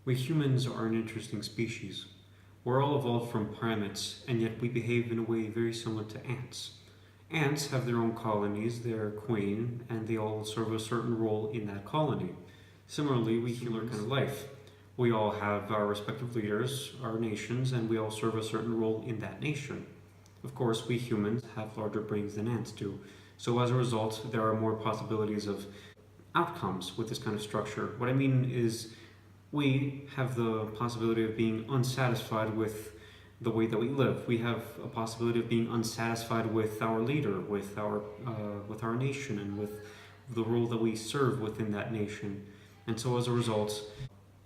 We humans are an interesting species. We're all evolved from primates, and yet we behave in a way very similar to ants. Ants have their own colonies, their queen, and they all serve a certain role in that colony. Similarly, we humans kind of life. We all have our respective leaders, our nations, and we all serve a certain role in that nation. Of course, we humans have larger brains than ants do, so as a result, there are more possibilities of outcomes with this kind of structure. What I mean is, we have the possibility of being unsatisfied with the way that we live. We have a possibility of being unsatisfied with our leader, with our nation, and with the role that we serve within that nation. And so, as a result,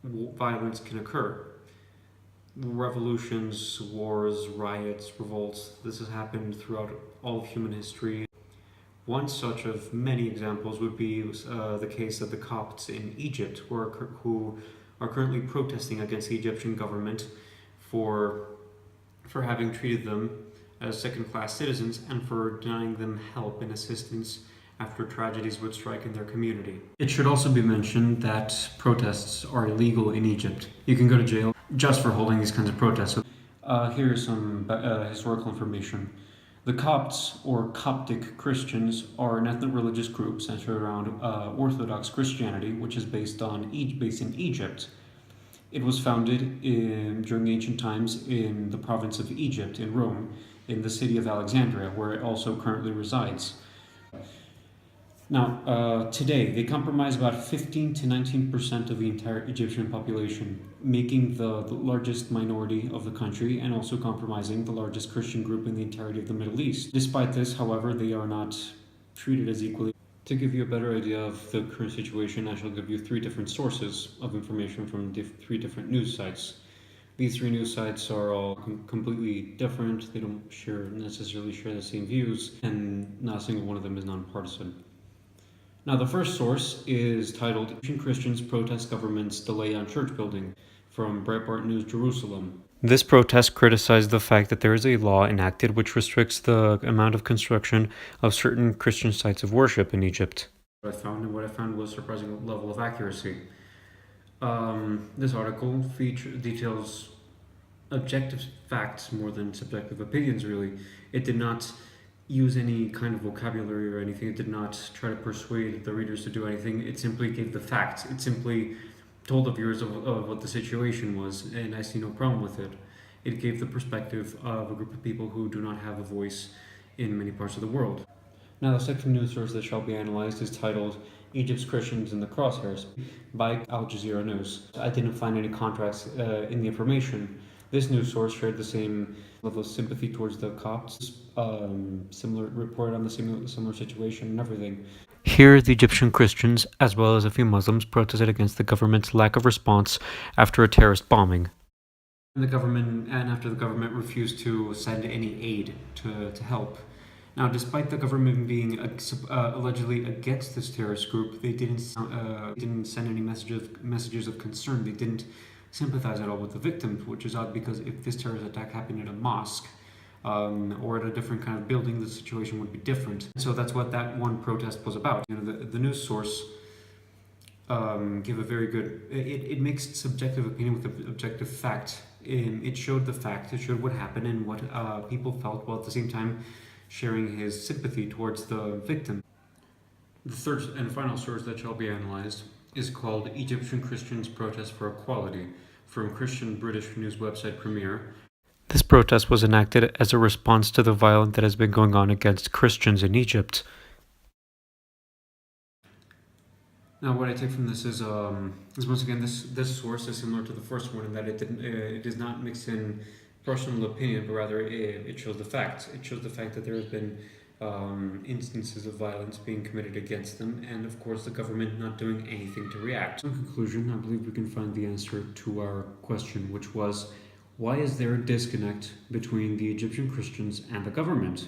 violence can occur. Revolutions, wars, riots, revolts. This has happened throughout all of human history. One such of many examples would be the case of the Copts in Egypt, who are currently protesting against the Egyptian government for having treated them as second-class citizens and for denying them help and assistance after tragedies would strike in their community. It should also be mentioned that protests are illegal in Egypt. You can go to jail just for holding these kinds of protests. Here's some historical information. The Copts, or Coptic Christians, are an ethno-religious group centered around Orthodox Christianity, which is based in Egypt. It was founded during ancient times in the province of Egypt, in Rome, in the city of Alexandria, where it also currently resides. Now, today, they comprise about 15 to 19% of the entire Egyptian population, making the largest minority of the country and also comprising the largest Christian group in the entirety of the Middle East. Despite this, however, they are not treated as equally. To give you a better idea of the current situation, I shall give you 3 different sources of information from 3 different news sites. These 3 news sites are all completely different. They don't necessarily share the same views, and not a single one of them is nonpartisan. Now, the first source is titled Egyptian Christians Protest Government's Delay on Church Building from Breitbart News Jerusalem. This protest criticized the fact that there is a law enacted which restricts the amount of construction of certain Christian sites of worship in Egypt. What I found was a surprising level of accuracy. This article details objective facts more than subjective opinions, really. It did not use any kind of vocabulary or anything. It did not try to persuade the readers to do anything. It simply gave the facts. It simply told the viewers of what the situation was, and I see no problem with it. It gave the perspective of a group of people who do not have a voice in many parts of the world. Now, the second news source that shall be analyzed is titled Egypt's Christians in the Crosshairs by Al Jazeera News. I didn't find any contrast in the information. This news source shared the same level of sympathy towards the Copts, similar report on the similar situation and everything. Here, the Egyptian Christians, as well as a few Muslims, protested against the government's lack of response after a terrorist bombing. After the government refused to send any aid to help. Now, despite the government being allegedly against this terrorist group, they didn't send any messages of concern. They didn't sympathize at all with the victims, which is odd because if this terrorist attack happened in a mosque or at a different kind of building, the situation would be different. So that's what that one protest was about. The news source give a very good. It mixed subjective opinion with objective fact. It showed the fact. It showed what happened and what people felt, while at the same time sharing his sympathy towards the victim. The third and final source that shall be analyzed is called Egyptian Christians Protest for Equality from Christian British news website Premier. This protest was enacted as a response to the violence that has been going on against Christians in Egypt. Now, what I take from this is once again this source is similar to the first one in that it does not mix in personal opinion, but rather it shows the facts. It shows the fact that there has been instances of violence being committed against them, and of course the government not doing anything to react. In conclusion, I believe we can find the answer to our question, which was, why is there a disconnect between the Egyptian Christians and the government?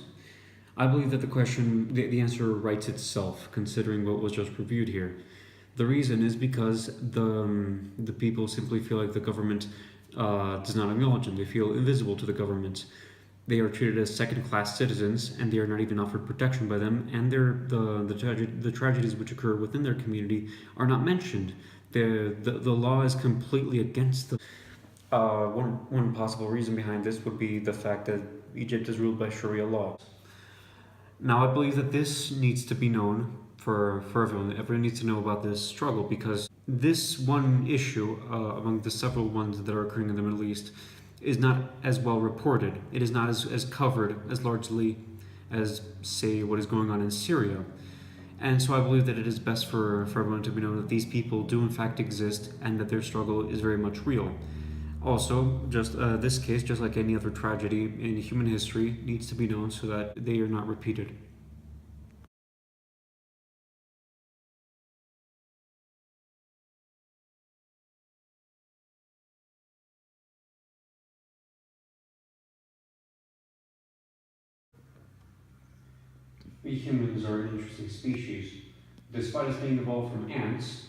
I believe that the answer writes itself, considering what was just reviewed here. The reason is because the people simply feel like the government does not acknowledge them. They feel invisible to the government. They are treated as second-class citizens, and they are not even offered protection by them. And the tragedies which occur within their community are not mentioned. The law is completely against the. One possible reason behind this would be the fact that Egypt is ruled by Sharia law. Now, I believe that this needs to be known for everyone. Everyone needs to know about this struggle because this one issue, among the several ones that are occurring in the Middle East, is not as well reported. It is not as covered as largely as, say, what is going on in Syria. And so I believe that it is best for everyone to be known that these people do in fact exist and that their struggle is very much real. Also, just this case, just like any other tragedy in human history, needs to be known so that they are not repeated. We humans are an interesting species. Despite us being evolved from ants,